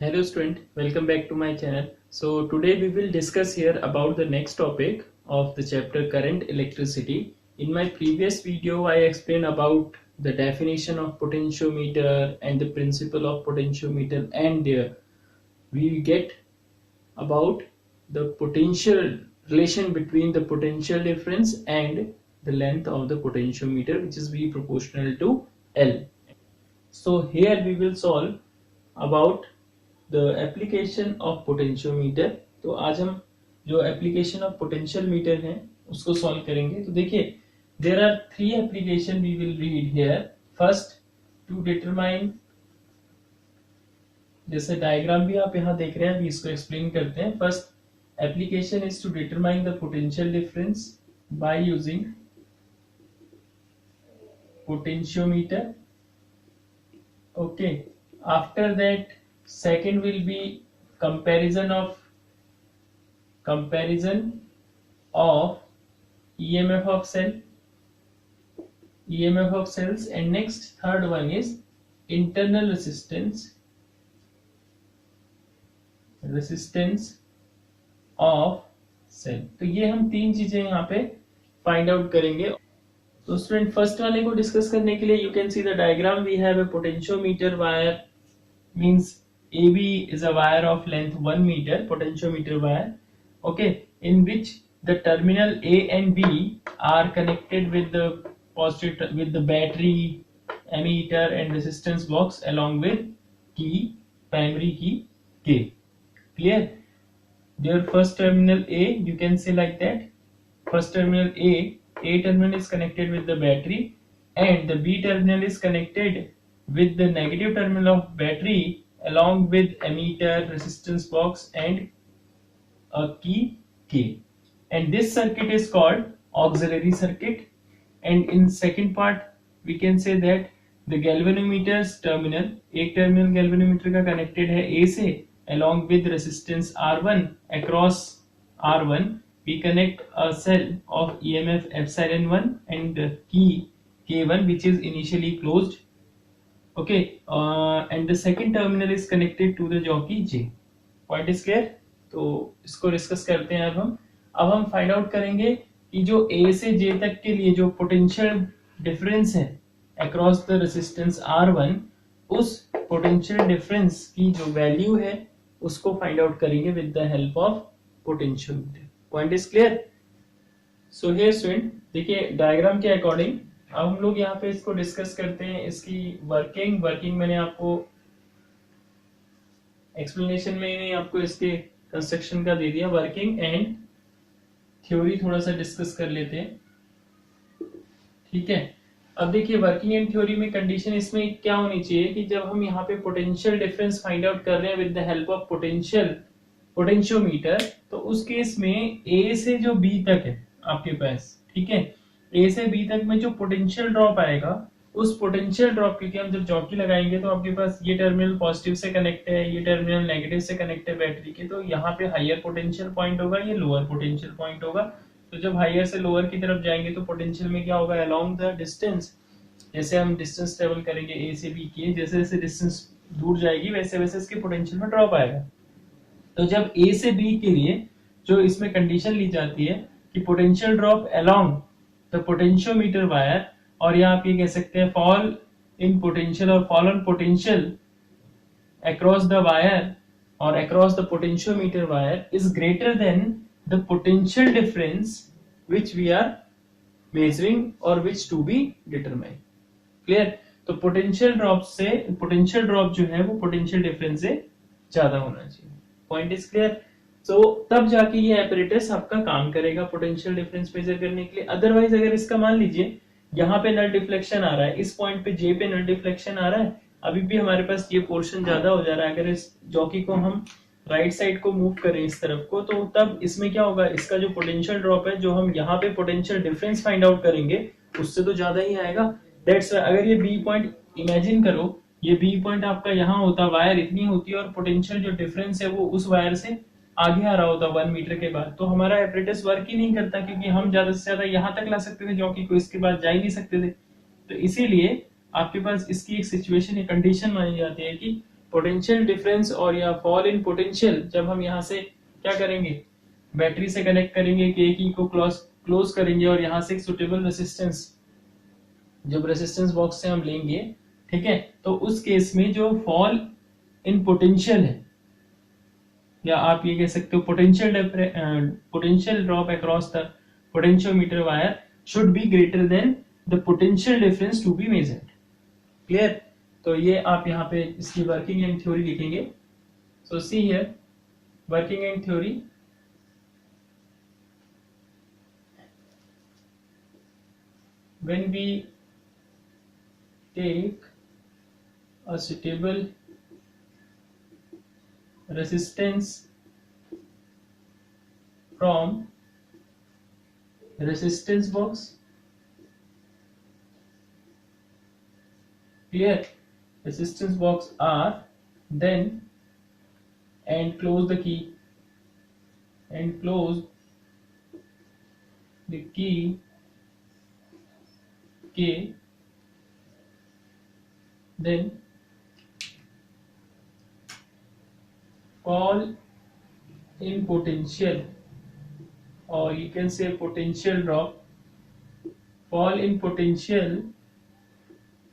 Hello student, welcome back to my channel. So today we will discuss here about the next topic of the chapter current electricity. In my previous video I explained about the definition of potentiometer and the principle of potentiometer, and there we get about the potential relation between the potential difference and the length of the potentiometer, which is V proportional to L. So here we will solve about the application of potentiometer. तो आज हम जो application of potentiometer है उसको solve करेंगे. तो देखिए there are three application we will read here. First, to determine, जैसे डायग्राम भी आप यहाँ देख रहे हैं, अभी इसको एक्सप्लेन करते हैं. First application is to determine the potential difference by using potentiometer. Okay, after that second will be comparison of EMF of cells, and next third one is internal resistance of cell. तो ये हम तीन चीजें यहाँ पे find out करेंगे. तो student first वाले को डिस्कस करने के लिए you can see the diagram. We have a potentiometer wire, means AB is a wire of length 1 meter, potentiometer wire, okay, in which the terminal A and B are connected with the battery, ammeter and resistance box along with primary key K. Clear? Their first terminal A, you can say like that, first terminal A terminal is connected with the battery, and the B terminal is connected with the negative terminal of battery along with ammeter, resistance box and a key K, and this circuit is called auxiliary circuit. And in second part we can say that the galvanometer's terminal, एक terminal galvanometer का connected है A से along with resistance R1. Across R1 we connect a cell of EMF epsilon 1 and key K1 which is initially closed. Okay, and the second terminal is connected to the jockey J. Point is clear? तो इसको discuss करते हैं. अब हम find out करेंगे कि जो A से J तक के लिए जो पोटेंशियल डिफरेंस है अक्रॉस द रेजिस्टेंस R1, उस पोटेंशियल डिफरेंस की जो वैल्यू है उसको फाइंड आउट करेंगे with the help of potentiometer. Point is clear? So here student देखिए डायग्राम के अकॉर्डिंग अब हम लोग यहाँ पे इसको डिस्कस करते हैं. इसकी वर्किंग मैंने आपको एक्सप्लेनेशन में आपको इसके कंस्ट्रक्शन का दे दिया. वर्किंग एंड थ्योरी थोड़ा सा डिस्कस कर लेते हैं. ठीक है, अब देखिए वर्किंग एंड थ्योरी में कंडीशन इसमें क्या होनी चाहिए कि जब हम यहाँ पे पोटेंशियल डिफरेंस फाइंड आउट कर रहे हैं with the help of potentiometer, तो उस केस में ए से जो बी तक है आपके पास, ठीक है, ए से बी तक में जो पोटेंशियल ड्रॉप आएगा, उस पोटेंशियल ड्रॉप क्योंकि हम जब जॉकी लगाएंगे तो आपके पास ये टर्मिनल पॉजिटिव से कनेक्ट है, ये टर्मिनल नेगेटिव से कनेक्ट है बैटरी के, तो यहाँ पे हायर पोटेंशियल पॉइंट होगा, ये लोअर पोटेंशियल पॉइंट होगा. तो जब हायर से लोअर की तरफ जाएंगे तो पोटेंशियल में क्या होगा, अलोंग द डिस्टेंस, जैसे हम डिस्टेंस ट्रेवल करेंगे ए से बी की, जैसे जैसे डिस्टेंस दूर जाएगी वैसे वैसे इसके पोटेंशियल में ड्रॉप आएगा. तो जब ए से बी के लिए जो इसमें कंडीशन ली जाती है कि potential drop along the potentiometer wire, और या आप ये कह सकते हैं फॉल इन पोटेंशियल और fall on potential across the wire और across the potentiometer wire is greater than the potential difference which we are measuring और which to be determine. Clear? तो पोटेंशियल ड्रॉप जो है वो पोटेंशियल डिफरेंस से ज्यादा होना चाहिए. Point is clear? तो तब जाके ये एपरेटस आपका काम करेगा पोटेंशियल डिफरेंस मेजर करने के लिए. अदरवाइज अगर इसका मान लीजिए यहाँ पे नल डिफ्लेक्शन आ रहा है, इस पॉइंट पे जे पे नल डिफ्लेक्शन आ रहा है, अभी भी हमारे पास ये पोर्शन ज्यादा हो जा रहा है, अगर इस जॉकी को हम राइट साइड को मूव करें इस तरफ को, तो तब इसमें क्या होगा, इसका जो पोटेंशियल ड्रॉप है, जो हम यहाँ पे पोटेंशियल डिफरेंस फाइंड आउट करेंगे उससे तो ज्यादा ही आएगा. दैट्स अगर ये बी पॉइंट इमेजिन करो, ये बी पॉइंट आपका यहाँ होता, वायर इतनी होती और पोटेंशियल जो डिफरेंस है वो उस वायर से आगे आ रहा होता 1 मीटर के बाद, तो हमारा एपरेटस वर्क ही नहीं करता, क्योंकि हम ज्यादा से ज्यादा यहाँ तक ला सकते थे जॉकी को, इसके बाद जा ही नहीं सकते थे. तो इसीलिए आपके पास इसकी एक सिचुएशन, एक कंडीशन मानी जाती है कि पोटेंशियल डिफरेंस और या फॉल इन पोटेंशियल जब हम यहाँ से क्या करेंगे, बैटरी से कनेक्ट करेंगे, के की को क्लोज करेंगे और यहाँ से एक सुटेबल रेसिस्टेंस जब रेसिस्टेंस बॉक्स से हम लेंगे, ठीक है, तो उस केस में जो फॉल इन पोटेंशियल है, या आप ये कह सकते हो potential drop across the potentiometer wire should be greater than the potential difference to be measured. Clear? तो ये आप यहाँ पे इसकी वर्किंग एंड थ्योरी लिखेंगे। So see here working and theory. When we take a suitable resistance from resistance box, clear, resistance box R, then and close the key and close the key K, then fall in potential, or you can say potential drop. Fall in potential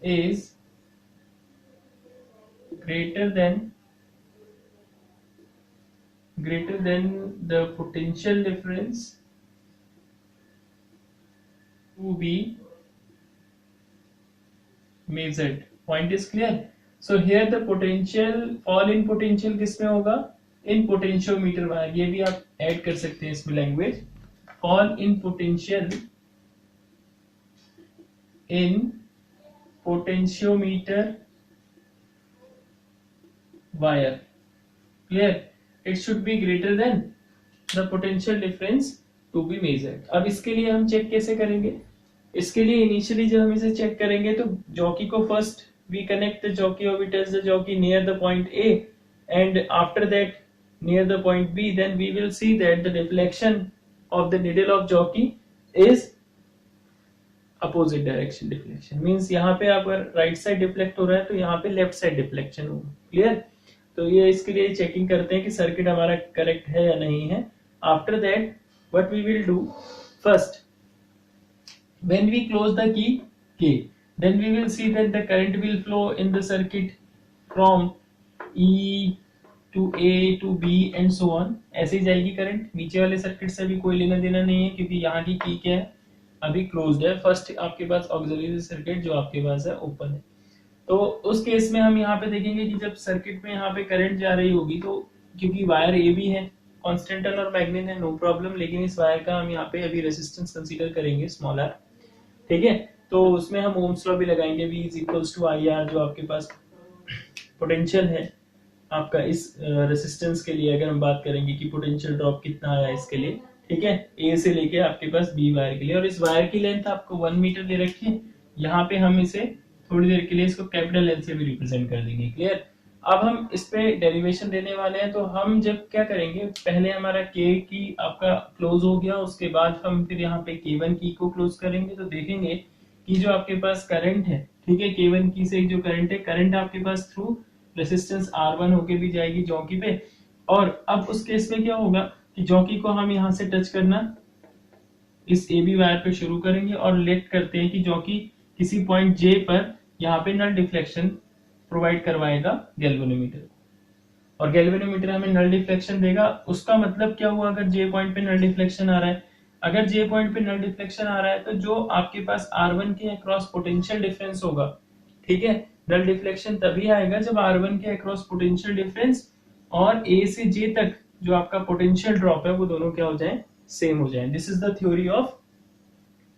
is greater than the potential difference to be measured. Point is clear? So here the potential, fall in potential किसमें होगा, in potentiometer wire. ये भी आप add कर सकते हैं इसमें language, fall in potential in potentiometer wire। Clear? It should be greater than the potential difference to be measured। अब इसके लिए हम चेक कैसे करेंगे? इसके लिए इनिशियली जब हम इसे चेक करेंगे तो जॉकी को first we connect the jockey और we touch the jockey near the point A, and after that near the point B, then we will see that the deflection of the needle of jockey is opposite direction deflection. Means यहाँ पे अगर right side deflect हो रहा है तो यहाँ पे left side deflection होगा। क्लियर? तो ये इसके लिए चेकिंग करते हैं कि सर्किट हमारा करेक्ट है या नहीं है। After that what we will do, first when we close the key K, then we will see that the current will flow in the circuit from E to A to B and so on। ऐसे ही जाएगी current, नीचे वाले circuit से भी कोई लेना देना नहीं है क्योंकि यहाँ की की क्या है, अभी क्लोज्ड है। फर्स्ट आपके पास ऑक्सिलरी सर्किट जो आपके पास है ओपन है। तो उस केस में हम यहाँ पे देखेंगे कि जब सर्किट में यहाँ पे करंट जा रही होगी तो क्योंकि वायर ए भी है, कॉन्स्टेंटल और मैग्नेट है, नो प्रॉब्लम, लेकिन इस वायर का हम यहाँ पे अभी रेजिस्टेंस कंसीडर करेंगे स्मॉल आर। ठीक है, तो उसमें हम ओम्स लॉ भी लगाएंगे, V is equals to I R, जो आपके पास पोटेंशियल है आपका इस रेसिस्टेंस के लिए। अगर हम बात करेंगे कि पोटेंशियल ड्रॉप कितना आया इसके लिए, ठीक है, ए से लेके आपके पास बी वायर के लिए, और इस वायर की लेंथ आपको 1 मीटर दे रखी है। यहाँ पे हम इसे थोड़ी देर के लिए इसको कैपिटल लेंथ से भी रिप्रेजेंट कर देंगे। क्लियर? अब हम इस पे डेरिवेशन देने वाले हैं, तो हम जब क्या करेंगे, पहले हमारा के की आपका क्लोज हो गया, उसके बाद हम फिर यहाँ पे K1 की को क्लोज करेंगे, तो देखेंगे कि जो आपके पास करंट है, ठीक है, K1 की से जो करंट है, करंट आपके पास थ्रू रेसिस्टेंस R1 होके भी जाएगी जॉकी पे। और अब उस केस में क्या होगा कि जॉकी को हम यहाँ से टच करना इस AB वायर पे शुरू करेंगे और लेट करते हैं कि जॉकी किसी पॉइंट J पर यहाँ पे नल डिफ्लेक्शन प्रोवाइड करवाएगा गैल्वेनोमीटर, और गैल्वेनोमीटर हमें नल डिफ्लेक्शन देगा। उसका मतलब क्या हुआ, अगर J पॉइंट पे नल डिफ्लेक्शन आ रहा है, अगर J पॉइंट पे नल डिफ्लेक्शन आ रहा है तो जो आपके पास R1 के अक्रॉस पोटेंशियल डिफरेंस होगा, ठीक है, नल डिफ्लेक्शन तभी आएगा जब R1 के अक्रॉस पोटेंशियल डिफरेंस और A से J तक जो आपका पोटेंशियल ड्रॉप है वो दोनों क्या हो जाए, सेम हो जाए। This is the theory of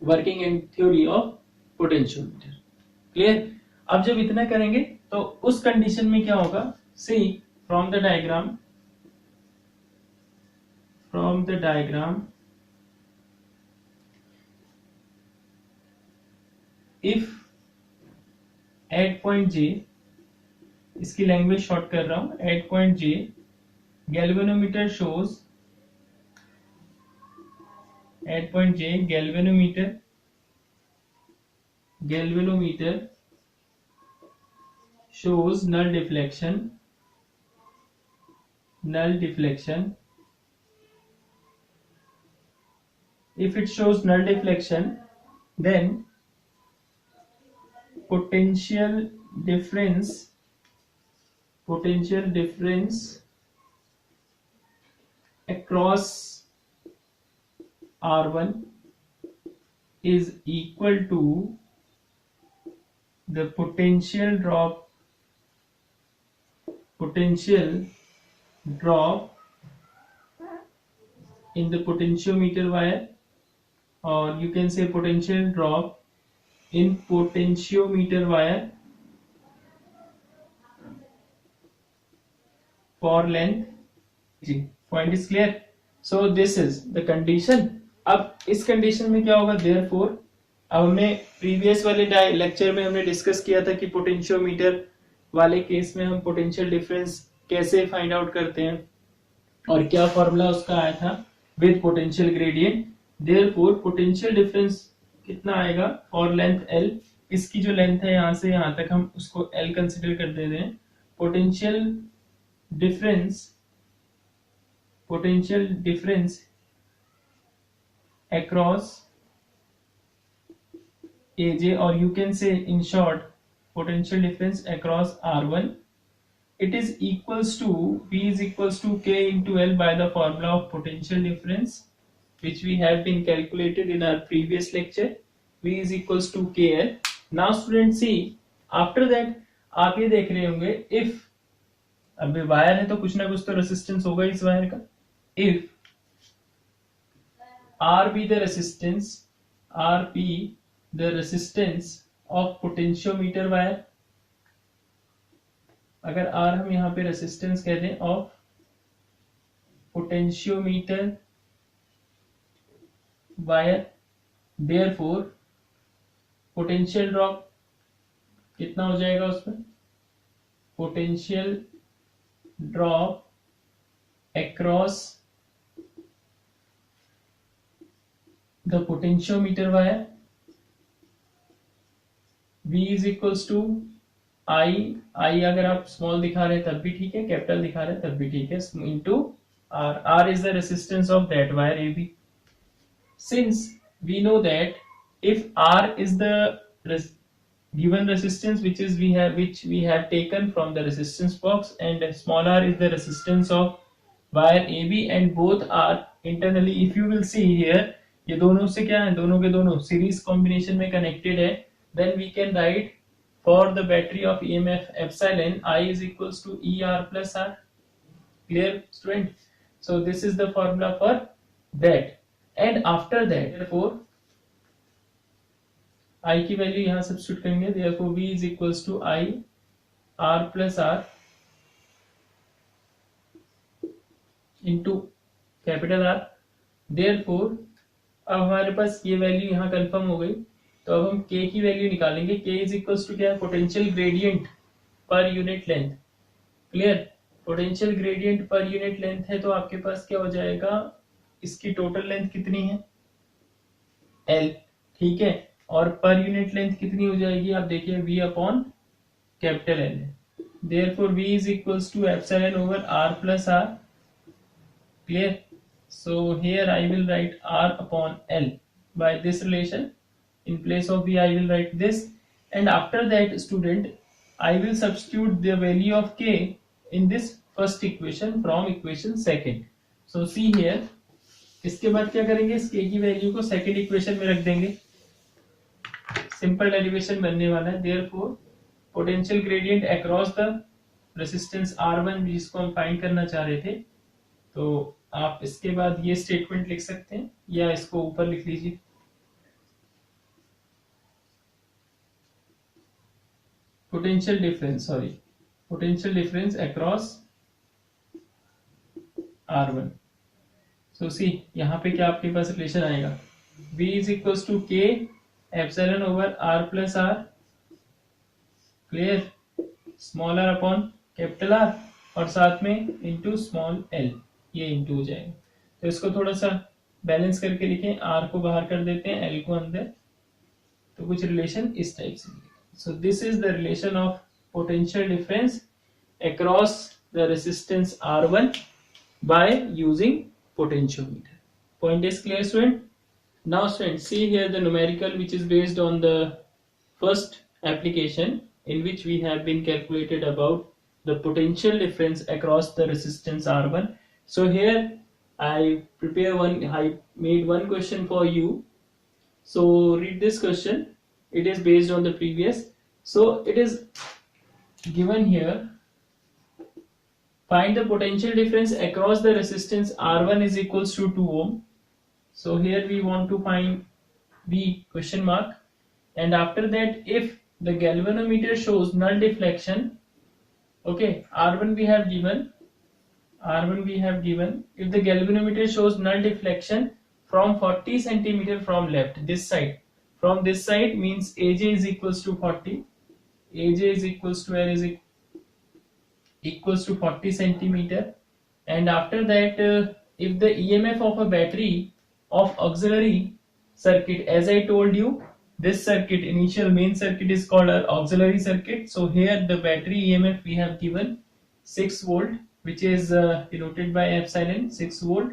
working and theory of potentiometer. Clear? अब जब इतना करेंगे तो उस कंडीशन में क्या होगा, see from the diagram if at point J, इसकी लैंग्वेज शॉर्ट कर रहा हूं, at point J galvanometer shows, at point J galvanometer shows null deflection null deflection. If it shows null deflection, then potential difference across R1 is equal to the potential drop in the potentiometer wire, or you can say potential drop in potentiometer wire for length g. Point is clear? So this is the condition. अब इस condition में क्या होगा, therefore अब हमने previous वाले lecture में हमने डिस्कस किया था कि पोटेंशियोमीटर वाले केस में हम पोटेंशियल डिफरेंस कैसे फाइंड आउट करते हैं और क्या फॉर्मूला उसका आया था with potential gradient. Therefore potential difference कितना आएगा फॉर लेंथ L. इसकी जो लेंथ है यहां से यहां तक हम उसको L कंसिडर कर देते हैं. Potential difference across AJ, or you can say in short potential difference across R1, it is equals to V is equals to K into L by the formula of potential difference which we have been calculated in our previous lecture. V is equals to KL. Now students see, after that आप ये देख रहे होंगे if अब wire है तो कुछ ना कुछ तो रेसिस्टेंस होगा इस वायर का. if R be the resistance of potentiometer wire, अगर R हम यहाँ पे रेसिस्टेंस कह दें of potentiometer wire, therefore potential drop कितना हो जाएगा उसमें, potential drop across the potentiometer wire, V is equals to I अगर आप स्मॉल दिखा रहे हैं तब भी ठीक है, कैपिटल दिखा रहे हैं तब भी ठीक है, into R is the resistance of that wire AB. Since we know that if R is the given resistance which we have taken from the resistance box, and small r is the resistance of wire AB, and both are internally, if you will see here, ये दोनों से क्या है, दोनों के दोनों series combination में connected है. Then we can write for the battery of EMF epsilon I is equals to ER plus R. Clear student? So this is the formula for that. And after that, therefore I की value यहां substitute करेंगे. therefore V is equals to I R plus R into capital R. therefore अब हमारे पास ये value यहाँ confirm हो गई, तो अब हम K की वैल्यू निकालेंगे. K इज इक्वल्स टू क्या है, potential gradient per unit length. Clear? Potential gradient per unit length है तो आपके पास क्या हो जाएगा, इसकी टोटल लेंथ कितनी है L, ठीक है, और पर यूनिट लेंथ कितनी हो जाएगी आप देखिए V अपॉन कैपिटल L है. Therefore V is equals to epsilon over R plus R. Clear? So here I will write R upon L by this relation. In place of V I will write this, and after that student I will substitute the value of K in this first equation from equation second. So see here, इसके बाद क्या करेंगे, इस K की value को second equation में रख देंगे. सिंपल डेरिवेशन बनने वाला है. therefore potential gradient across the resistance R1 जिसको हम फाइंड करना चाह रहे थे, तो आप इसके बाद ये स्टेटमेंट लिख सकते हैं या इसको ऊपर लिख लीजिए. Potential difference across R1. So see यहाँ पे क्या आपके पास रिलेशन आएगा, V is equals to K epsilon over R plus R. Clear? Small r upon capital R और साथ में इंटू स्मॉल l, ये इंटू हो जाएगा. तो इसको थोड़ा सा बैलेंस करके लिखें, R को बाहर कर देते हैं, L को अंदर, तो कुछ रिलेशन इस टाइप से. So this is the relation of potential difference across the resistance R1 by using potentiometer. Point is clear, student? Now student, see here the numerical which is based on the first application, in which we have been calculated about the potential difference across the resistance R1. So here I made one question for you. So read this question. It is based on the previous. So it is given here, find the potential difference across the resistance R1 is equals to 2 ohm. So here we want to find the question mark, and after that, if the galvanometer shows null deflection, okay, R1 we have given, if the galvanometer shows null deflection from 40 centimeter from left, this side, from this side means AJ is equals to 40, AJ is equals to where is it equals to 40 centimeter, and after that if the EMF of a battery of auxiliary circuit, as I told you, this circuit, initial main circuit, is called an auxiliary circuit. So here the battery EMF we have given 6 volt, which is denoted by epsilon, 6 volt,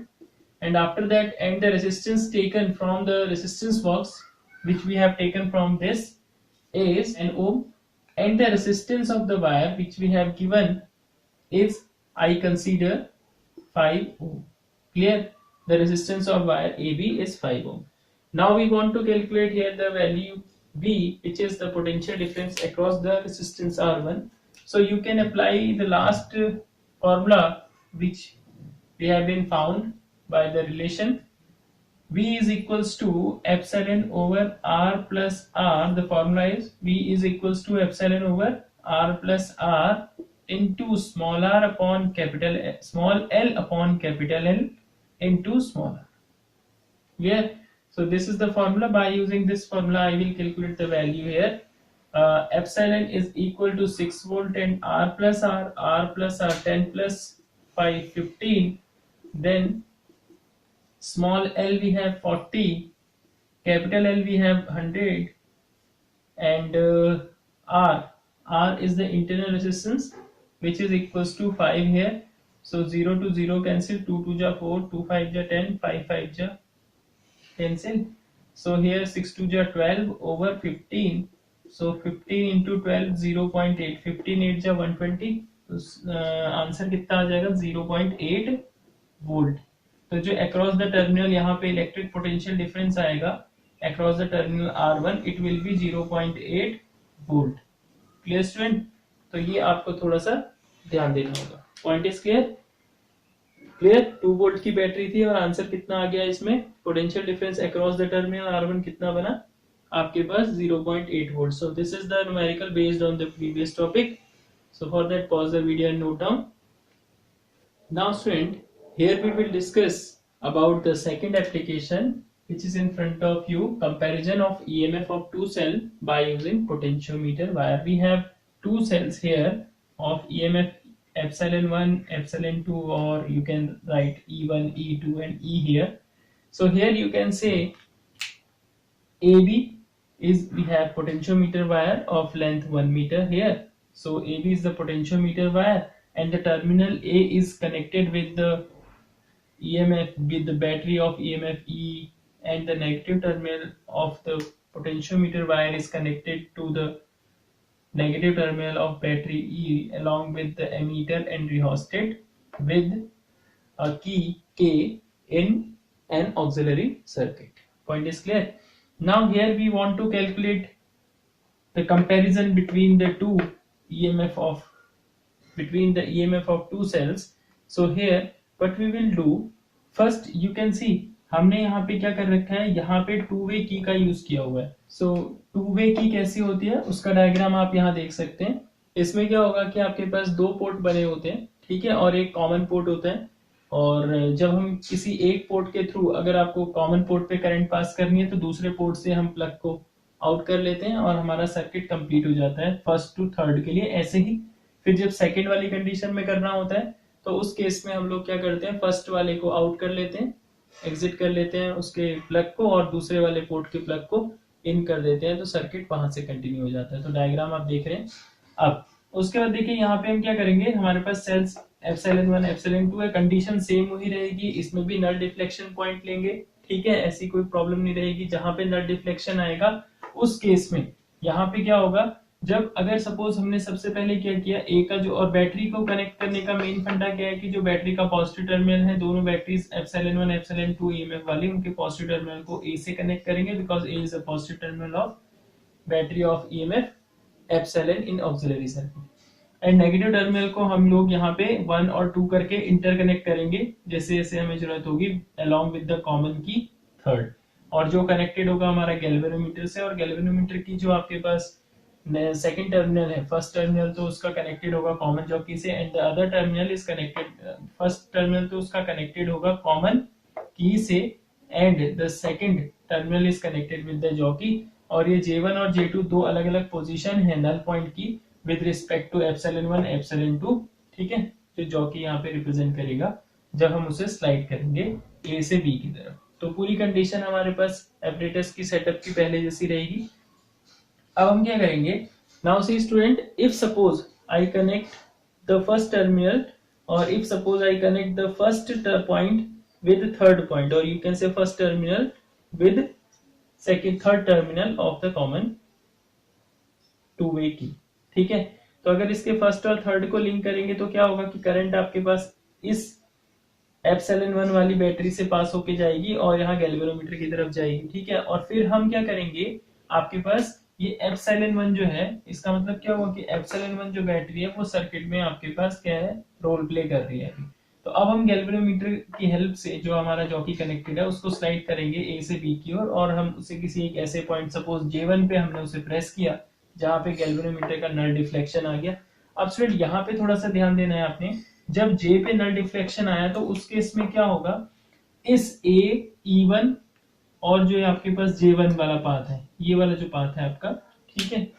and after that, and the resistance taken from the resistance box, which we have taken from this, is an ohm, and the resistance of the wire which we have given is, I consider, 5 ohm. Clear? The resistance of wire AB is 5 ohm. Now we want to calculate here the value V, which is the potential difference across the resistance R1. So you can apply the last formula which we have been found by the relation. V is equals to epsilon over R plus R. The formula is V is equals to epsilon over R plus R into small r upon capital L, small l upon capital L into small r. Clear? So this is the formula. By using this formula, I will calculate the value here. Epsilon is equal to 6 volt, and R plus R 10 plus 5 15. Then small l we have 40, capital L we have 100, and R is the internal resistance, which is equals to 5 here. So 0 to 0 cancel, 2 2 ja 4, 2 5 ja 10, 5 5 ja cancel. So here 6 2 ja 12 over 15. So 15 into 12 0.8, 15 8 ja 120. तो answer कितना आ जाएगा 0.8 volt. तो जो across the terminal यहाँ पे electric potential difference आएगा across the terminal R1, it will be 0.8 volt. Clear student? तो ये आपको थोड़ा सा ध्यान देना होगा. Point is clear? Clear? 2 volt की बैटरी थी और आंसर कितना आ गया इसमें? Potential difference across the terminal R1 कितना बना आपके पास? 0.8 volt. So this is the numerical based on the previous topic. So for that, pause the video and note down. Now student, here we will discuss about the second application which is in front of you, comparison of EMF of two cell by using potentiometer, where we have two cells here of EMF epsilon 1, epsilon 2, or you can write E1, E2 and E here. So here you can say AB is, we have potentiometer wire of length 1 meter here. So AB is the potentiometer wire, and the terminal A is connected with the EMF, with the battery of EMF E, and the negative terminal of the potentiometer wire is connected to the negative terminal of battery E, along with the ammeter and rheostat with a key K in an auxiliary circuit. Point is clear? Now here we want to calculate the comparison between the EMF of two cells. So here what we will do, first you can see हमने यहाँ पे क्या कर रखा है, यहाँ पे to way की का यूज किया हुआ है. सो टू वे की कैसी होती है उसका डायग्राम आप यहाँ देख सकते हैं. इसमें क्या होगा कि आपके पास दो पोर्ट बने होते हैं, ठीक है, और एक कॉमन पोर्ट होता है. और जब हम किसी एक पोर्ट के थ्रू अगर आपको कॉमन पोर्ट पे करंट पास करनी है तो दूसरे पोर्ट से हम प्लग को आउट कर लेते हैं और हमारा सर्किट कंप्लीट हो जाता है फर्स्ट टू थर्ड के लिए. ऐसे ही फिर जब सेकंड वाली कंडीशन में करना होता है तो उस केस में हम लोग क्या करते हैं, फर्स्ट वाले को आउट कर लेते हैं, एग्जिट कर लेते हैं उसके प्लग को, और दूसरे वाले पोर्ट के प्लग को इन कर देते हैं, तो सर्किट वहां से कंटिन्यू हो जाता है. तो डायग्राम आप देख रहे हैं. अब उसके बाद देखिए यहाँ पे हम क्या करेंगे, हमारे पास सेल्स एप्सिलॉन 1 एप्सिलॉन 2 है, कंडीशन सेम वही रहेगी, इसमें भी नल डिफ्लेक्शन पॉइंट लेंगे, ठीक है, ऐसी कोई प्रॉब्लम नहीं रहेगी। जहां पे नल डिफ्लेक्शन आएगा उस केस में यहाँ पे क्या होगा, जब अगर सपोज हमने सबसे पहले क्या किया, ए का जो, और बैटरी को कनेक्ट करने का मेन फंडा क्या है कि जो बैटरी का पॉजिटिव टर्मिनल है, दोनों बैटरीज एप्सिलॉन 1 एप्सिलॉन 2 ईएमएफ वाली, उनके पॉजिटिव टर्मिनल को ए से कनेक्ट करेंगे, because A is a positive terminal of battery of EMF epsilon in auxiliary circuit. And negative terminal को हम लोग यहाँ पे 1 और 2 करके इंटरकनेक्ट करेंगे जैसे जैसे हमें जरूरत होगी, अलोंग विद द कॉमन की थर्ड। और जो कनेक्टेड होगा हमारा गैल्वेनोमीटर से, और गैल्वेनोमीटर की जो आपके पास सेकंड टर्मिनल है, फर्स्ट टर्मिनल तो उसका कनेक्टेड होगा कॉमन जॉकी से, and the other terminal is connected, first terminal तो उसका कनेक्टेड होगा कॉमन की से, and the second terminal is connected with the jockey. और ये J1 और J2 दो अलग अलग पोजीशन है नल पॉइंट की with respect to epsilon 1 epsilon 2, ठीक है, जो जॉकी यहाँ पे रिप्रेजेंट करेगा जब हम उसे स्लाइड करेंगे ए से बी की तरफ। तो पूरी कंडीशन हमारे पास एपरेटस की सेटअप की पहले जैसी रहेगी। अब हम क्या करेंगे, now see student, if suppose I connect the first terminal, और if suppose I connect the first point with third point, और you can say first terminal with second third terminal of the common two way key, ठीक है। तो अगर इसके first और third को link करेंगे तो क्या होगा कि करंट आपके पास इस एप्सिलॉन 1 वाली बैटरी से पास होके जाएगी और यहाँ गैल्वेनोमीटर की तरफ जाएगी, ठीक है। और फिर हम क्या करेंगे, आपके पास ये एप्सिलॉन 1 जो है, इसका मतलब क्या हुआ कि एप्सिलॉन 1 जो बैटरी है वो सर्किट में आपके पास क्या है, रोल प्ले कर रही है अभी। तो अब हम गैल्वेनोमीटर की हेल्प से जो हमारा जॉकी कनेक्टेड है उसको स्लाइड करेंगे ए से बी की ओर, और हम उसे किसी एक ऐसे पॉइंट, सपोज J1 पे हमने उसे प्रेस किया जहां पे गैल्वेनोमीटर का नल डिफ्लेक्शन आ गया। अब स्टूडेंट यहाँ पे थोड़ा सा ध्यान देना है आपने, जब J पे नल डिफ्लेक्शन आया तो उस केस में क्या होगा, इस E1 और जो आपके पास J1 वाला पाथ है, ये वाला जो पाथ है आपका, ठीक है,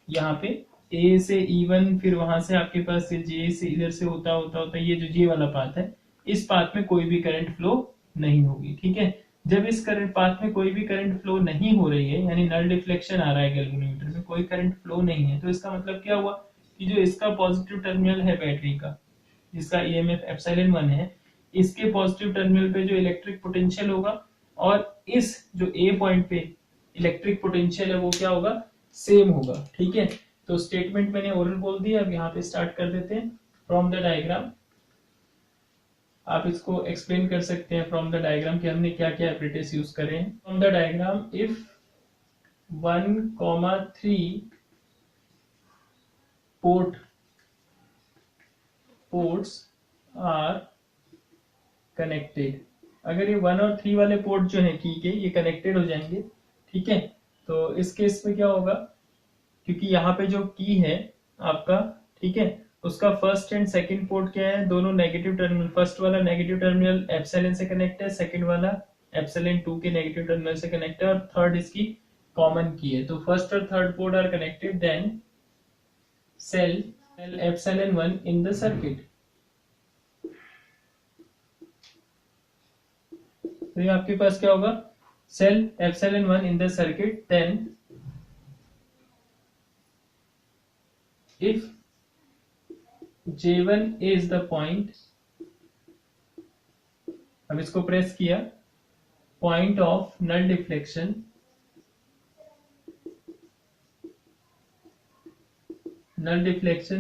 यहाँ पे ए से E1, फिर वहां से आपके पास J से इधर से होता होता होता ये जो J वाला पाथ है, इस पाथ में कोई भी करंट फ्लो नहीं होगी, ठीक है। जब इस करंट पाथ में कोई भी करंट फ्लो नहीं हो रही है, यानी नल डिफ्लेक्शन आ रहा है गैल्वेनोमीटर में, कोई करंट फ्लो नहीं है, तो इसका मतलब क्या हुआ कि जो इसका पॉजिटिव टर्मिनल है बैटरी का, जिसका ईएमएफ एप्सिलॉन 1 है, इसके पॉजिटिव टर्मिनल पे जो इलेक्ट्रिक पोटेंशियल होगा, और इस जो ए पॉइंट पे इलेक्ट्रिक पोटेंशियल है वो क्या होगा, सेम होगा, ठीक है। तो स्टेटमेंट मैंने ओरल बोल दी, अब यहाँ पे स्टार्ट कर देते हैं फ्रॉम द डायग्राम। आप इसको एक्सप्लेन कर सकते हैं फ्रॉम द डायग्राम कि हमने क्या क्या एपरेटस यूज करे हैं। From the diagram, if 1,3 ports are connected, अगर ये 1 और 3 वाले पोर्ट जो है की के, ये कनेक्टेड हो जाएंगे, ठीक है। तो इस केस में क्या होगा, क्योंकि यहाँ पे जो की है आपका, ठीक है, उसका फर्स्ट एंड सेकंड पोर्ट क्या है, दोनों नेगेटिव टर्मिनल, फर्स्ट वाला नेगेटिव टर्मिनल एप्सिलॉन से कनेक्ट है, सेकंड वाला एप्सिलॉन 2 के नेगेटिव टर्मिनल से कनेक्ट है, और थर्ड इसकी कॉमन की है। तो फर्स्ट और third port are connected, then cell epsilon 1 in the circuit. तो ये आपके पास क्या होगा, cell epsilon 1 in the circuit, then if J1 is the point, अब इसको प्रेस किया, point of null deflection,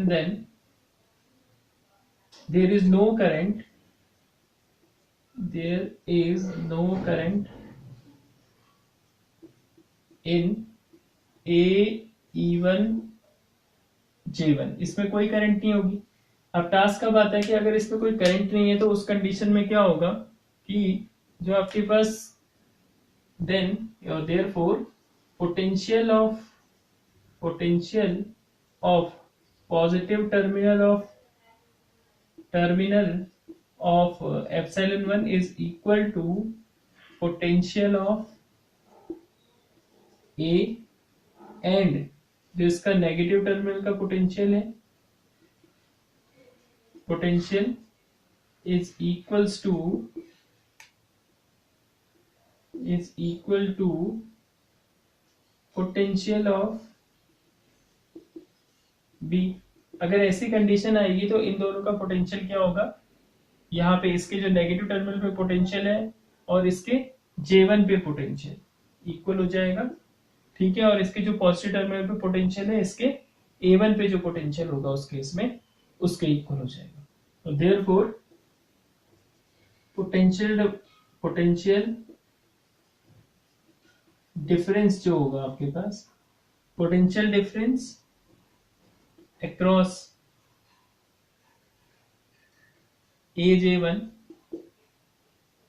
then there is no current in E1 J1, इसमें कोई करंट नहीं होगी। अब टास्क कब आता है कि अगर इसमें कोई करंट नहीं है तो उस कंडीशन में क्या होगा कि जो आपके पास देन और therefore potential of positive terminal of epsilon 1 is equal to potential of A, and जो इसका नेगेटिव टर्मिनल का पोटेंशियल है, potential is equal to potential of B. अगर ऐसी कंडीशन आएगी तो इन दोनों का पोटेंशियल क्या होगा, यहाँ पे इसके जो नेगेटिव टर्मिनल पे पोटेंशियल है और इसके J1 पे पोटेंशियल इक्वल हो जाएगा, ठीक है। और इसके जो पॉजिटिव टर्मिनल पे पोटेंशियल है, इसके A1 पे जो पोटेंशियल होगा उस केस में उसके इक्वल हो जाएगा। तो देयरफॉर पोटेंशियल डिफरेंस जो होगा आपके पास, potential difference across AJ1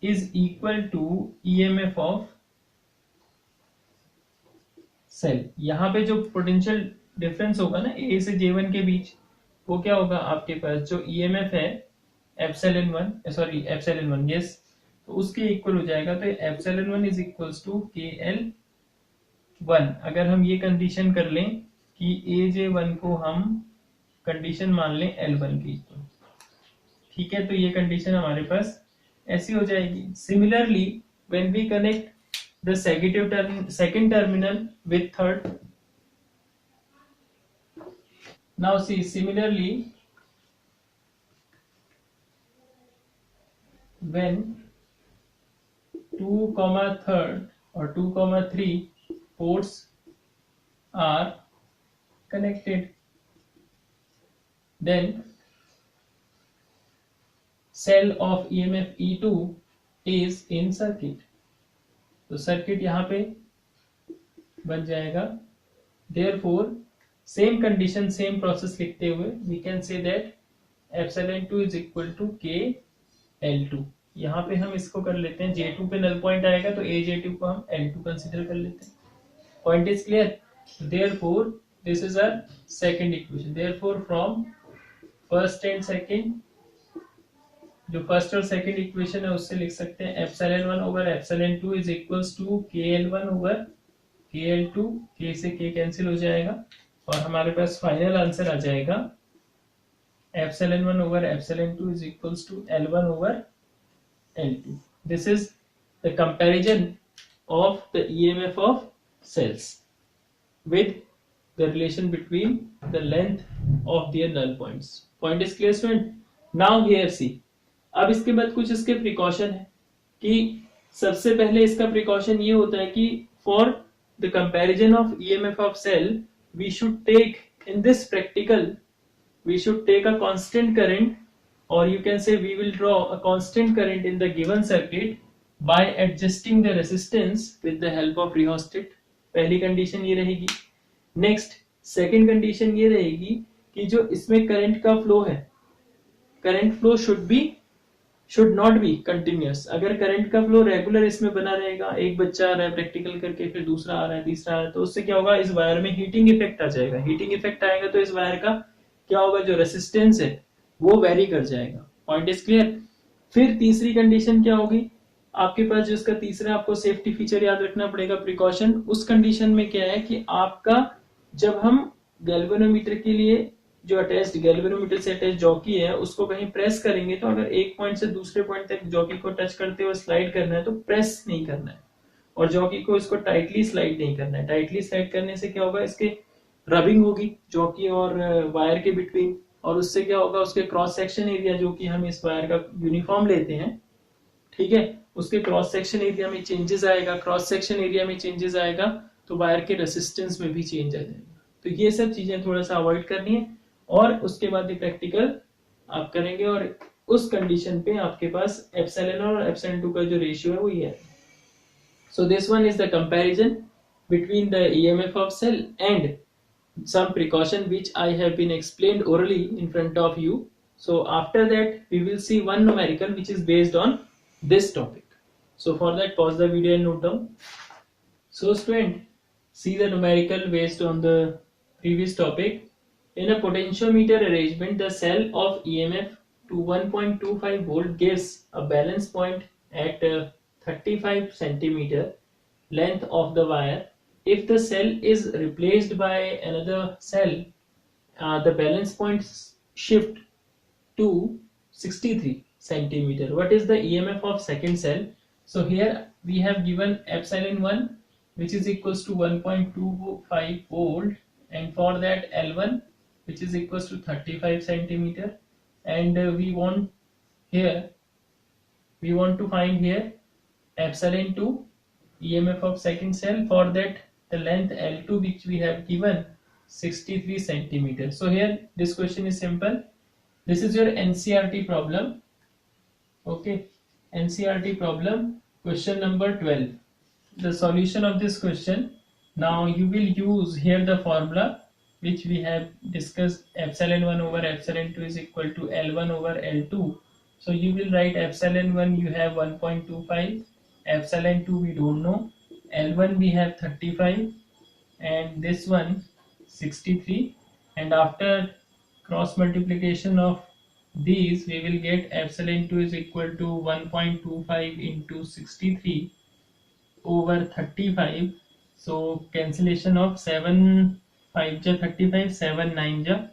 is equal to EMF of cell. यहाँ पे जो पोटेंशियल डिफरेंस होगा ना A से J1 के बीच, वो क्या होगा आपके पास जो EMF है एप्सिलॉन 1 यस, तो उसके इक्वल हो जाएगा। तो epsilon 1 is equals to KL1। अगर हम ये कंडीशन कर लें कि AJ1 को हम कंडीशन मान लें L1 की, तो ठीक है, तो ये कंडीशन हमारे पास ऐसी हो जाएगी। Similarly when we connect the second terminal with third, now see similarly when 2, third or 2, 3 ports are connected, then cell of EMF E2 is in circuit। तो सर्किट यहाँ पे बन जाएगा। Therefore same condition same process लिखते हुए we can say that epsilon 2 is equal to KL2। यहाँ पे हम इसको कर लेते हैं, J2 पे नल पॉइंट आएगा तो AJ2 को हम L2 कंसीडर कर लेते हैं। Point is clear. Therefore this is our second equation। Therefore from first and second, जो फर्स्ट और सेकंड इक्वेशन है उससे लिख सकते हैं epsilon 1 over epsilon 2 is equals to KL1 over KL2, K से K कैंसिल हो जाएगा और हमारे पास फाइनल आंसर आ जाएगा epsilon 1 over epsilon 2 is equals to L1 over L2। This is the comparison of the EMF of cells with the relation between the length of their null points। Point is clear student? Now here see, अब इसके बाद कुछ इसके precaution है कि सबसे पहले इसका प्रिकॉशन ये होता है कि for the comparison of EMF of cell we should take in this practical, we should take a constant current, और you can say we will draw a constant current in the given circuit by adjusting the resistance with the help of rheostat। पहली condition ये रहेगी। Next second condition ये रहेगी कि जो इसमें current का फ्लो है, current flow should not be continuous. अगर करंट का फ्लो रेगुलर इसमें बना रहेगा, एक बच्चा आ रहा है प्रैक्टिकल करके, फिर दूसरा आ रहा है, तीसरा आ रहा है, तो उससे क्या होगा, इस वायर में हीटिंग इफेक्ट आ जाएगा। हीटिंग इफेक्ट आएगा तो इस वायर का क्या होगा, जो रेसिस्टेंस है वो वेरी कर जाएगा। Point is clear. फिर तीसरी कंडीशन क्या होगी आपके पास, जो इसका तीसरा आपको सेफ्टी फीचर याद रखना पड़ेगा, प्रिकॉशन। उस कंडीशन में क्या है कि आपका जब हम गैल्वेनोमीटर के लिए जो अटैच्ड गैल्वेनोमीटर से अटैच जॉकी है उसको कहीं प्रेस करेंगे, तो अगर एक पॉइंट से दूसरे पॉइंट तक जॉकी को टच करते हुए स्लाइड करना है तो प्रेस नहीं करना है, और जॉकी को इसको टाइटली स्लाइड नहीं करना है। टाइटली स्लाइड करने से क्या होगा, इसके रबिंग होगी जॉकी और वायर के बिटवीन, और उससे क्या होगा, उसके क्रॉस सेक्शन एरिया जो कि हम इस वायर का यूनिफॉर्म लेते हैं, ठीक है, उसके क्रॉस सेक्शन एरिया में चेंजेस आएगा। क्रॉस सेक्शन एरिया में चेंजेस आएगा तो वायर के रेसिस्टेंस में भी चेंज आ जाएगा। तो ये सब चीजें थोड़ा सा अवॉइड करनी है, और उसके बाद ये प्रैक्टिकल आप करेंगे, और उस कंडीशन पे आपके पास एप्सिलॉन और एप्सिलॉन 2 का जो रेशियो है वो ये है। So this one is the comparison between the EMF of cell and some precaution which I have been explained orally in front of you. So after that we will see one numerical which is based on this topic. So for that pause the video and note down. So student, see the numerical based on the previous topic. In a potentiometer arrangement, the cell of EMF to 1.25 volt gives a balance point at 35 centimeter length of the wire. If the cell is replaced by another cell, the balance point shift to 63 centimeter. What is the EMF of second cell? So here we have given epsilon 1 which is equals to 1.25 volt, and for that L1 which is equals to 35 centimeter, and here we want to find here epsilon 2 EMF of second cell. For that, the length L2 which we have given 63 centimeters. So here this question is simple. This is your NCERT problem. Okay, NCERT problem, question number 12. The solution of this question. Now you will use here the formula which we have discussed. Epsilon 1 over epsilon 2 is equal to L1 over L2. So you will write epsilon 1 you have 1.25, epsilon 2 we don't know, L1 we have 35, and this one 63, and after cross multiplication of these we will get epsilon 2 is equal to 1.25 into 63 over 35. So cancellation of 7 5 ja 35, 7 9 ja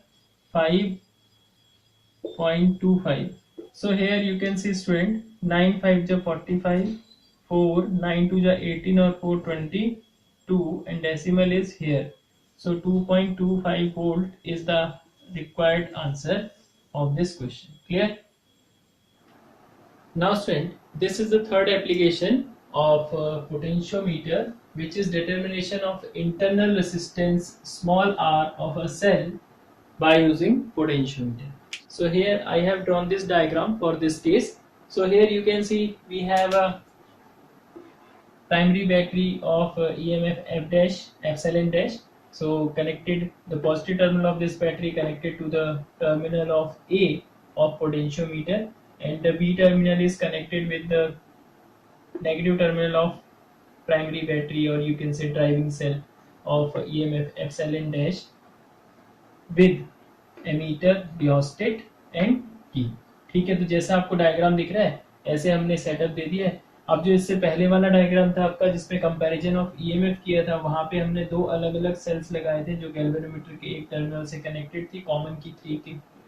5.25. So here you can see student, 9 5 ja 45, 4 9 2 ja 18 or 4 22, and decimal is here. So 2.25 volt is the required answer of this question. Clear? Now student, this is the third application of potentiometer, which is determination of internal resistance small r of a cell by using potentiometer. So here I have drawn this diagram for this case. So here you can see we have a primary battery of EMF F dash epsilon dash. So connected, the positive terminal of this battery connected to the terminal of A of potentiometer, and the B terminal is connected with the negative terminal of primary battery, or you can say driving cell of EMF epsilon dash, with ammeter, rheostat and key. ठीक है, तो जैसा आपको diagram दिख रहा है ऐसे हमने सेटअप दे दिया है. अब जो इससे पहले वाला डायग्राम था आपका जिसमें कंपैरिजन ऑफ ईएमएफ किया था, वहां पे हमने दो अलग अलग सेल्स लगाए थे जो गैल्वेनोमीटर के एक टर्मिनल से कनेक्टेड थी,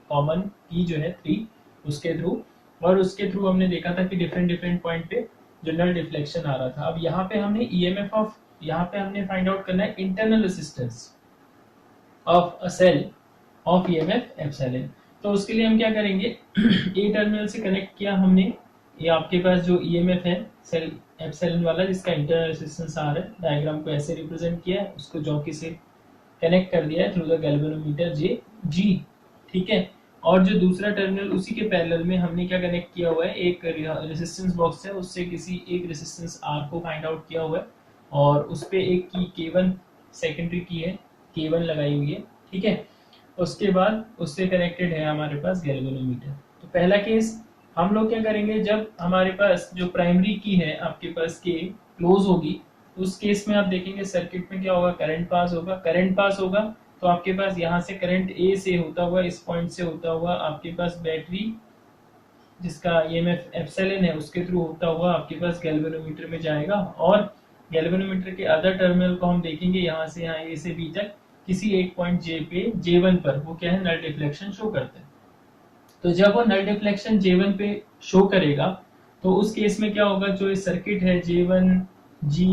कॉमन की जो है 3 उसके थ्रू, और उसके थ्रू हमने देखा था कि डिफरेंट पॉइंट पे जनरल डिफ्लेक्शन आ रहा था. अब यहाँ पे हमने ईएमएफ ऑफ, यहाँ पे हमने फाइंड आउट करना है internal resistance of a cell of EMF epsilon. तो उसके लिए हम क्या करेंगे, ए टर्मिनल से कनेक्ट किया हमने, ये आपके पास जो ईएमएफ है सेल एप्सिलॉन वाला जिसका इंटरनल रेजिस्टेंस आ रहा है, डायग्राम को ऐसे रिप्रेजेंट किया है, उसको जॉकी से कनेक्ट कर दिया है थ्रू द गैल्वेनोमीटर जी. ठीक है, और जो दूसरा टर्मिनल उसी के पैरेलल में हमने क्या कनेक्ट किया हुआ है, एक रेजिस्टेंस बॉक्स है, उससे किसी एक रेजिस्टेंस आर को फाइंड आउट किया हुआ है, और उस पे एक की K1 सेकेंडरी की है, K1 लगाई हुई है. ठीक है, उसके बाद उससे कनेक्टेड है हमारे पास गैल्वेनोमीटर. तो पहला केस हम लोग क्या करेंगे, जब हमारे पास जो प्राइमरी की है आपके पास के क्लोज होगी, उस केस में आप देखेंगे सर्किट में क्या होगा, करंट पास होगा. तो आपके पास यहाँ से करंट ए से होता हुआ, इस पॉइंट से होता हुआ आपके पास बैटरी जिसका ईएमएफ एप्सिलॉन है उसके थ्रू होता हुआ आपके पास गैल्वेनोमीटर में जाएगा, और गैल्वेनोमीटर के अदर टर्मिनल को हम देखेंगे यहाँ से यहाँ ए से बी तक किसी एक पॉइंट जे पे J1 पर वो क्या है, नल डिफ्लेक्शन शो करते हैं. तो जब वो नल डिफ्लेक्शन J1 पे शो करेगा तो उस केस में क्या होगा, जो इस सर्किट है J1 G,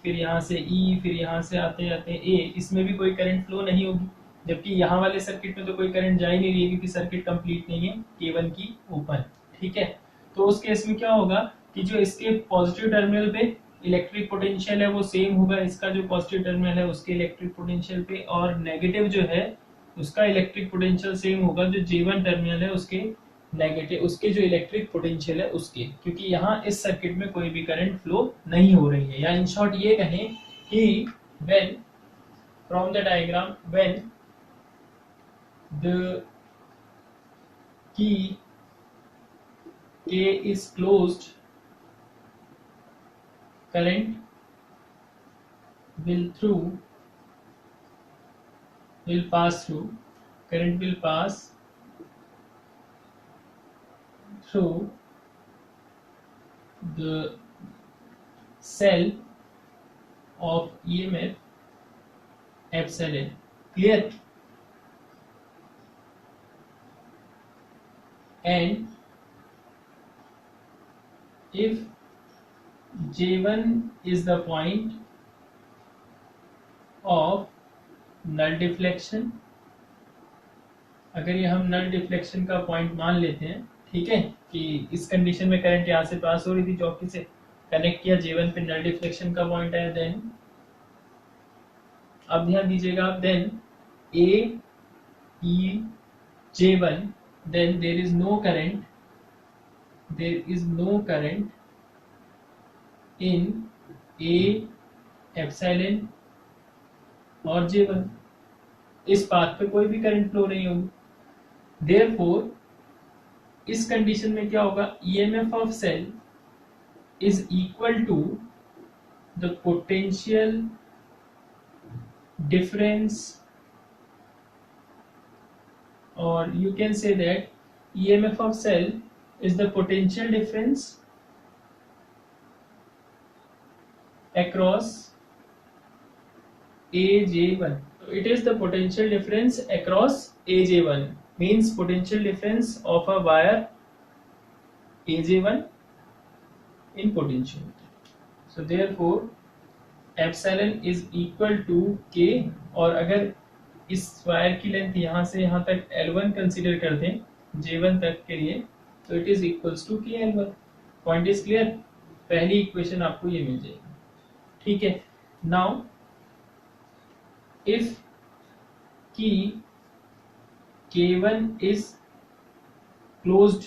फिर यहाँ से E, फिर यहाँ से आते आते A, इसमें भी कोई करंट फ्लो नहीं होगी, जबकि यहाँ वाले सर्किट में तो कोई करंट जा ही नहीं रही है क्योंकि सर्किट कंप्लीट नहीं है, K1 की ओपन. ठीक है, तो उस केस में क्या होगा कि जो इसके पॉजिटिव टर्मिनल पे इलेक्ट्रिक पोटेंशियल है वो सेम होगा इसका जो पॉजिटिव टर्मिनल है उसके इलेक्ट्रिक पोटेंशियल पे, और नेगेटिव जो है उसका इलेक्ट्रिक पोटेंशियल सेम होगा जो J1 टर्मिनल है उसके नेगेटिव, उसके जो इलेक्ट्रिक पोटेंशियल है उसके, क्योंकि यहाँ इस सर्किट में कोई भी करंट फ्लो नहीं हो रही है. या इन शॉर्ट ये कहें कि when from the diagram when the key K is closed, current will pass through the cell of EMF epsilon. Clear? And if J1 is the point of null deflection अगर ये हम नल deflection का point मान लेते हैं, ठीक है, कि इस कंडीशन में करंट यहाँ से पास हो रही थी चौकी से, कनेक्ट किया, J1 पे नल डिफ्लेक्शन का पॉइंट है, देन अब ध्यान दीजिएगा आप, then A E J1, then there is no current in A epsilon और J1, इस पाथ पे कोई भी करंट फ्लो नहीं होगी। Therefore इस कंडीशन में क्या होगा, EMF of cell is equal to the potential difference, or you can say that EMF of cell is the potential difference across AJ1. So it is the potential difference across AJ1, means potential difference of a wire AJ1 in potentiometer. So therefore epsilon is equal to K, और अगर इस wire की length यहाँ से यहाँ तक L1 consider कर दें J1 तक के लिए, तो it is equals to KL1। Point is clear? पहली इक्वेशन आपको ये मिल जाएगी, ठीक है। नाउ इफ की K1 इज क्लोज्ड,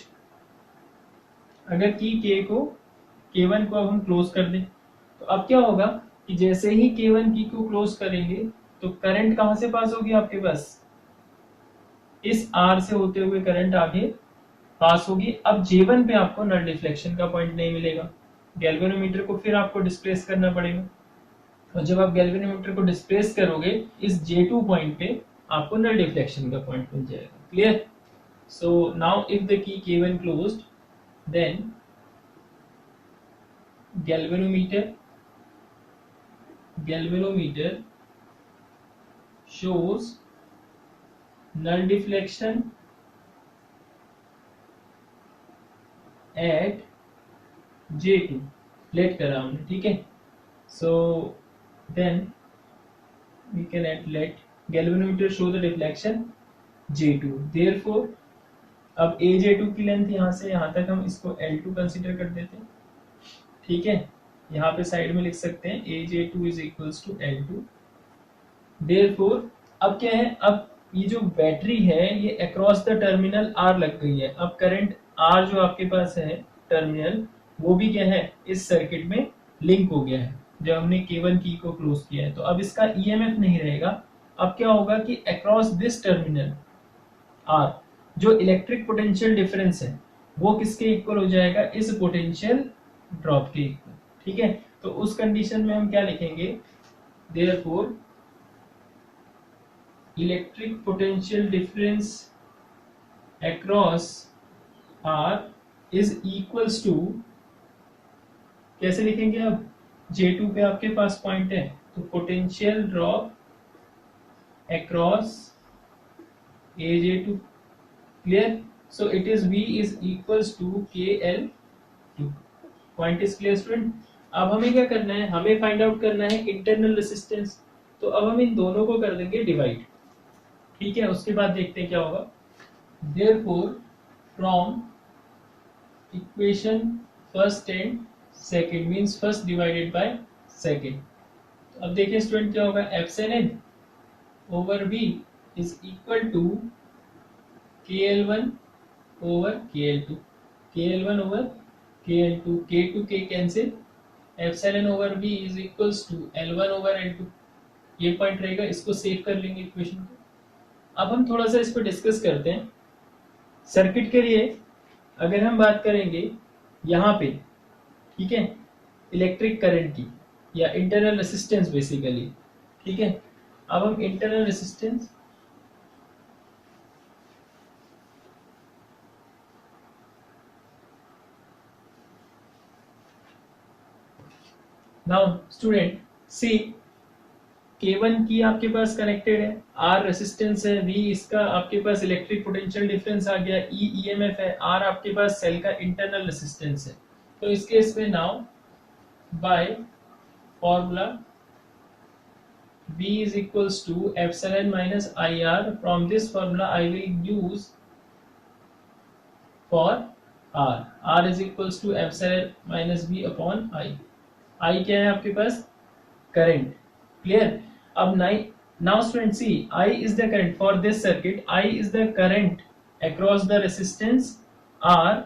अगर की K1 को अब हम क्लोज कर दें, तो अब क्या होगा कि जैसे ही K1 की को क्लोज करेंगे तो करंट कहां से पास होगी आपके पास, इस R से होते हुए करंट आगे पास होगी। अब J1 पे आपको नल डिफ्लेक्शन का पॉइंट नहीं मिलेगा, गैल्वेनोमीटर को फिर आपको डिस्प्लेस करना पड़ेगा, और जब आप गैल्वेनोमीटर को डिस्प्लेस करोगे इस J2 पॉइंट पे आपको नल डिफ्लेक्शन का पॉइंट मिल जाएगा। Clear? So now if the key K1 closed, then galvanometer shows null deflection at J2, लेट करा हमने, ठीक है। So then we can add let galvanometer show the deflection J2, therefore अब AJ2 की लेंथ यहाँ से यहाँ तक हम इसको L2 कंसीडर कर देते हैं, ठीक है। यहाँ पे साइड में लिख सकते हैं AJ2 is equals to L2। Therefore अब क्या है, अब ये जो बैटरी है ये अक्रॉस द टर्मिनल R लग गई है। अब करंट R जो आपके पास है टर्मिनल, वो भी क्या है, इस सर्किट में लिंक हो गया है जब हमने K1 की को क्लोज किया है। तो अब इसका EMF नहीं रहेगा। अब क्या होगा कि अक्रॉस दिस टर्मिनल R जो इलेक्ट्रिक पोटेंशियल डिफरेंस है वो किसके इक्वल हो जाएगा, इस पोटेंशियल ड्रॉप के इक्वल, ठीक है। तो उस कंडीशन में हम क्या लिखेंगे, therefore electric potential difference across R is equals to, कैसे लिखेंगे, अब J2 पे आपके पास पॉइंट है तो potential drop across AJ2। Clear? So it is V is equals to KL2। Point is clear student? अब हमें क्या करना है, हमें फाइंड आउट करना है इंटरनल रेसिस्टेंस। तो अब हम इन दोनों को कर देंगे डिवाइड, ठीक है। उसके बाद देखते हैं क्या होगा। Therefore from equation first and second means first divided by second, तो अब देखिए स्टूडेंट क्या होगा, epsilon over V is equal to KL1 over KL2, KL1 over KL2, K2 K cancel, epsilon over V is equals to L1 over L2। ये point रहेगा, इसको save कर लेंगे इक्वेशन को। अब हम थोड़ा सा इस पर डिस्कस करते हैं। सर्किट के लिए अगर हम बात करेंगे यहाँ पे, ठीक है, इलेक्ट्रिक करंट की या इंटरनल रेसिस्टेंस बेसिकली, ठीक है। अब हम इंटरनल रेसिस्टेंस नाउ स्टूडेंट सी, K1 की आपके पास कनेक्टेड है, R रेसिस्टेंस है, V इसका आपके पास इलेक्ट्रिक पोटेंशियल डिफरेंस आ गया, E EMF है, R आपके पास सेल का इंटरनल रेसिस्टेंस है। तो इस केस में now by formula V is equals to epsilon minus IR. From this formula I will use for R. R is equals to epsilon minus V upon I. I क्या है आपके पास? Current. Clear? अब now student see, I is the current for this circuit. I is the current across the resistance R,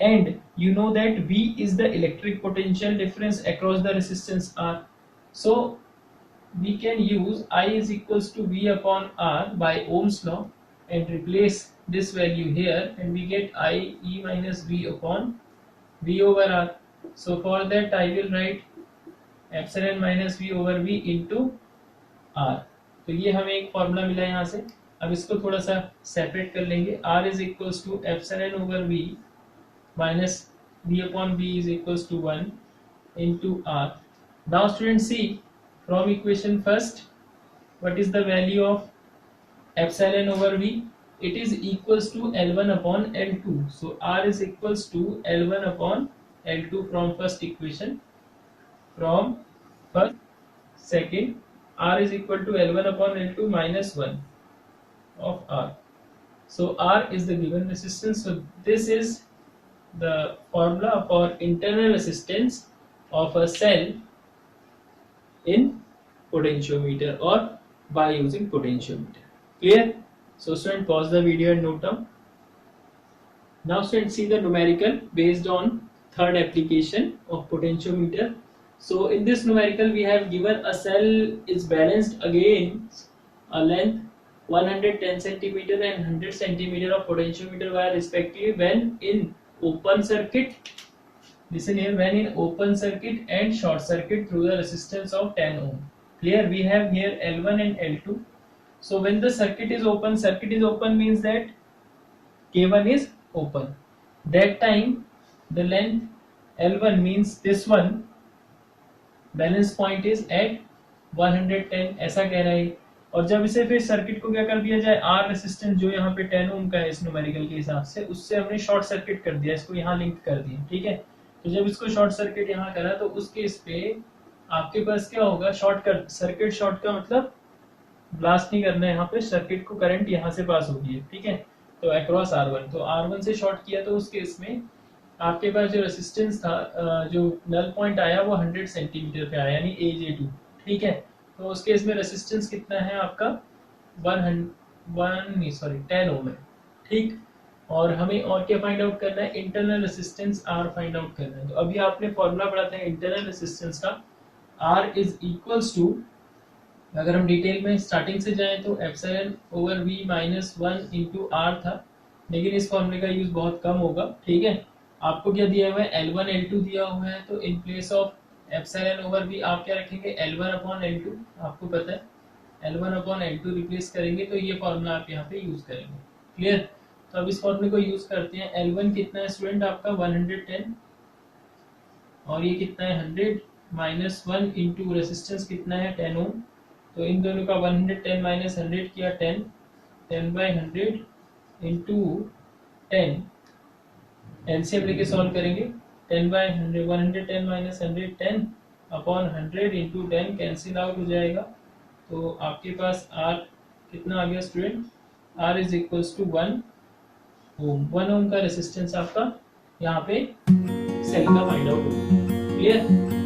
and you know that V is the electric potential difference across the resistance R. So we can use I is equals to V upon R by Ohm's law and replace this value here, and we get I E minus V upon V over R. So for that I will write epsilon minus V over V into R. तो ये हमें एक formula मिला यहाँ से. अब इसको थोड़ा सा सेपरेट कर लेंगे. R is equals to epsilon over V minus V upon V is equals to 1 into R. Now students see, from equation first, what is the value of epsilon over V? It is equals to L1 upon L2. So R is equals to L1 upon L2 from first equation. From first, second, R is equal to L1 upon L2 minus 1 of R. So R is the given resistance. So this is the formula for internal resistance of a cell in potentiometer or by using potentiometer. Clear? So student, pause the video and note down. Now student, see the numerical based on third application of potentiometer. So in this numerical we have given a cell is balanced against a length 110 centimeter and 100 centimeter of potentiometer wire respectively when in open circuit. Listen here, when in open circuit and short circuit through the resistance of 10 ohm. Clear? We have here L1 and L2. So when the circuit is open means that K1 is open. That time the length L1 means this one balance point is at 110 ऐसा कह रहा है. और जब इसे फिर circuit को क्या कर दिया जाए, आर रेसिस्टेंस जो यहाँ पे 10 ओम का है इस न्यूमेरिकल के हिसाब से, उससे हमने शॉर्ट सर्किट कर दिया, इसको यहाँ लिंक कर दिया. ठीक है, तो जब इसको शॉर्ट सर्किट यहाँ करा तो उस केस पे आपके पास क्या होगा, शॉर्ट कर सर्किट. शॉर्ट का मतलब ब्लास्ट नहीं करना है, यहाँ पे सर्किट को करंट यहाँ से पास होगी. ठीक है, तो अक्रॉस R1, तो R1 से शॉर्ट किया तो उस केस में आपके पास जो रेसिस्टेंस था, जो नल पॉइंट आया वो 100 सेंटीमीटर पे आया, यानी AJ2. ठीक है, तो उस केस में रेसिस्टेंस कितना है आपका 10 ओम है. ठीक, और हमें और क्या फाइंड आउट करना है, internal resistance R find out करना है. तो अभी आपने फॉर्मूला पढ़ा था इंटरनल रेसिस्टेंस का, R इज इक्वल्स टू, अगर हम डिटेल में स्टार्टिंग से जाएं तो epsilon over V minus 1 into R था, लेकिन इस फॉर्मूले का यूज बहुत कम होगा. ठीक है, आपको क्या दिया हुआ है, L1 L2 दिया हुआ है, तो in place of epsilon over V आप क्या रखेंगे, L1 अपॉन L2. आपको पता है L1 अपॉन L2 रिप्लेस करेंगे तो ये फॉर्मूला आप यहाँ पे यूज करेंगे. क्लियर? तो अब इस फॉर्मूले को यूज करते हैं. L1 कितना है स्टूडेंट आपका 110, और ये कितना है 100 माइनस 1 इंटू रेसिस्टेंस कितना है 10 ओम. तो इन दोनों का 110 माइनस 100 किया 10 बाई 100 इंटू 10, एलसीएम लेके सॉल्व करेंगे. 10 by 100, 110 minus 100, 10 upon 100 into 10 cancel out हो जाएगा. तो आपके पास R कितना आ गया student, R is equals to 1 ohm. 1 ohm का रेसिस्टेंस आपका यहाँ पे सेल का फाइंड आउट होगा. क्लियर?